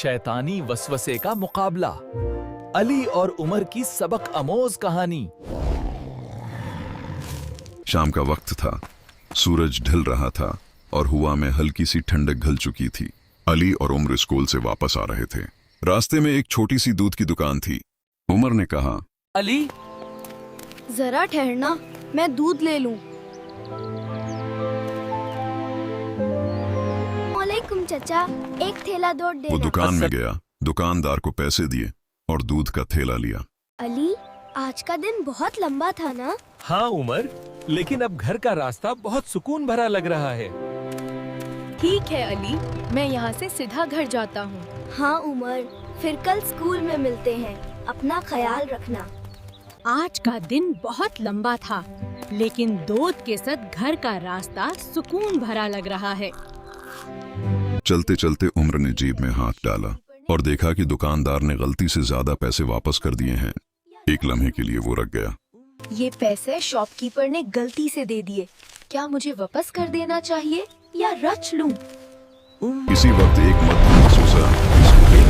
शैतानी वसवसे का मुकाबला, अली और उमर की सबक अमोज कहानी। शाम का वक्त था, सूरज ढल रहा था और हवा में हल्की सी ठंडक घुल चुकी थी। अली और उमर स्कूल से वापस आ रहे थे। रास्ते में एक छोटी सी दूध की दुकान थी। उमर ने कहा, अली जरा ठहरना, मैं दूध ले लूं। वालेकुम चाचा, एक थैला दूध दे। वो दुकान में गया, दुकानदार को पैसे दिए और दूध का थैला लिया। अली, आज का दिन बहुत लंबा था ना? हाँ उमर, लेकिन अब घर का रास्ता बहुत सुकून भरा लग रहा है। ठीक है अली, मैं यहाँ से सीधा घर जाता हूँ। हाँ उमर, फिर कल स्कूल में मिलते हैं। अपना ख्याल रखना। आज का दिन बहुत लंबा था, लेकिन दूध के साथ घर का रास्ता सुकून भरा लग रहा है। चलते चलते उमर ने जेब में हाथ डाला और देखा कि दुकानदार ने गलती से ज्यादा पैसे वापस कर दिए हैं। एक लम्हे के लिए वो रख गया। ये पैसे शॉपकीपर ने गलती से दे दिए। क्या मुझे वापस कर देना चाहिए या रख लूं? इसी वक्त एक मध्यम वसूसा,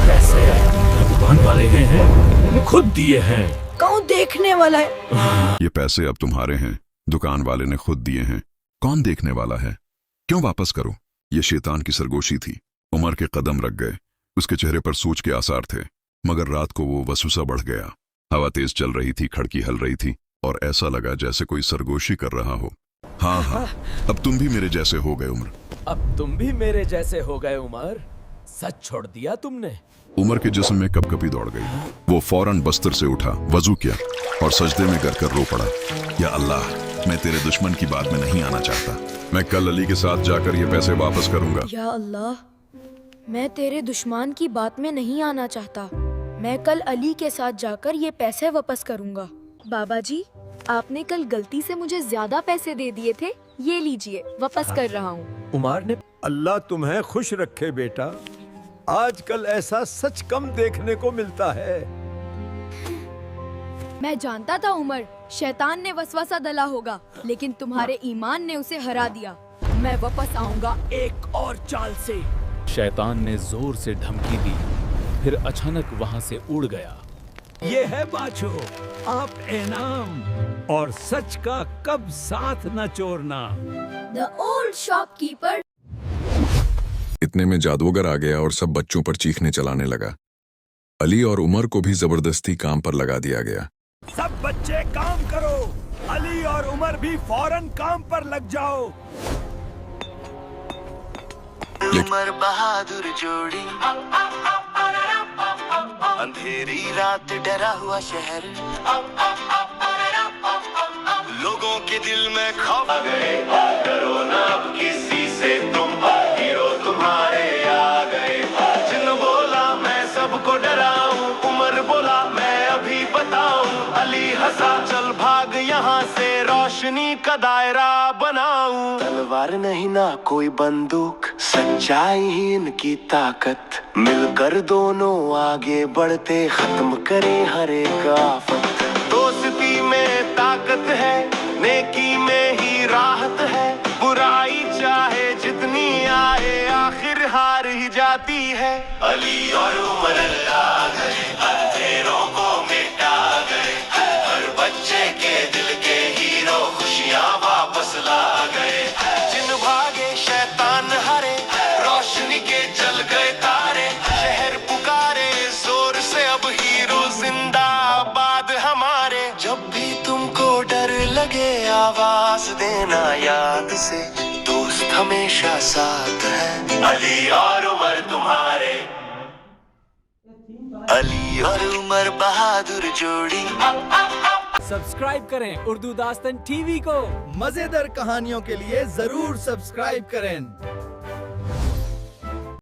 पैसे दुकान वाले हैं, खुद दिए हैं। कौन देखने वाला है? ये पैसे अब तुम्हारे हैं, दुकान वाले ने खुद दिए हैं। कौन देखने वाला है? क्यों वापस करो? ये शैतान की सरगोशी थी। उमर के कदम रख गए। उसके चेहरे पर सोच के आसार थे, मगर रात को वो वसूसा बढ़ गया। हवा तेज चल रही थी, खिड़की हिल रही थी और ऐसा लगा जैसे कोई सरगोशी कर रहा हो। हाँ, अब तुम भी मेरे जैसे हो गए उमर। अब तुम भी मेरे जैसे हो गए उमर। सच छोड़ दिया तुमने। उमर के जिस्म में कपकपी दौड़ गई। वो फौरन बस्तर से उठा, वजू किया और सजदे में गिर कर रो पड़ा। या अल्लाह, मैं तेरे दुश्मन की बात में नहीं आना चाहता। मैं कल अली के साथ जाकर ये पैसे वापस करूंगा। या अल्लाह, मैं तेरे दुश्मन की बात में नहीं आना चाहता। मैं कल अली के साथ जाकर ये पैसे वापस करूंगा। बाबा जी, आपने कल गलती से मुझे ज्यादा पैसे दे दिए थे। ये लीजिए, वापस कर रहा हूँ। उमर ने अल्लाह तुम्हें खुश रखे बेटा। आजकल ऐसा सच कम देखने को मिलता है। मैं जानता था उमर, शैतान ने वसवसा डाला होगा, लेकिन तुम्हारे ईमान ने उसे हरा दिया। मैं वापस आऊंगा एक और चाल से। शैतान ने जोर से धमकी दी, फिर अचानक वहाँ से उड़ गया। ये है बाछो, आप इनाम और सच का कब साथ न छोड़ना। The old shopkeeper। इतने में जादूगर आ गया और सब बच्चों पर चीखने चलाने लगा। अली और उमर को भी जबरदस्ती काम पर लगा दिया गया। सब बच्चे काम करो, अली और उमर भी फौरन काम पर लग जाओ। उमर बहादुर जोड़ी, अंधेरी रात डरा हुआ शहर, लोगों के दिल में खौफ आ गए। डरो ना अब किसी से, तुम हीरो तुम्हारे आ गए। जिन बोला मैं सबको डराऊं, उमर बोला मैं अभी बताऊं। अली हंसा, चल भाग यहाँ से, रोशनी का दायरा बनाऊं। तलवार नहीं ना कोई बंदूक, सच्चाई ही इनकी ताकत। मिलकर दोनों आगे बढ़ते, खत्म करें हर एक आफत। दोस्ती में ताकत है, नेकी में ही राहत है। बुराई चाहे जितनी आए, आखिर हार ही जाती है। अली और उमर अल्लाह गए, अंधेरों को मिटा गए। हर बच्चे के दिल के हीरो खुशियाँ वापस ला गए। जिन भागे शैतान हरे, रोशनी के जल गए तारे। शहर पुकारे जोर से, अब हीरो जिंदाबाद हमारे। जब भी तुमको डर लगे, आवाज देना याद से, दोस्त हमेशा साथ है। अली और उमर तुम्हारे, अली और उमर बहादुर जोड़ी। सब्सक्राइब करें उर्दू दास्तन टीवी को। मजेदार कहानियों के लिए जरूर सब्सक्राइब करें।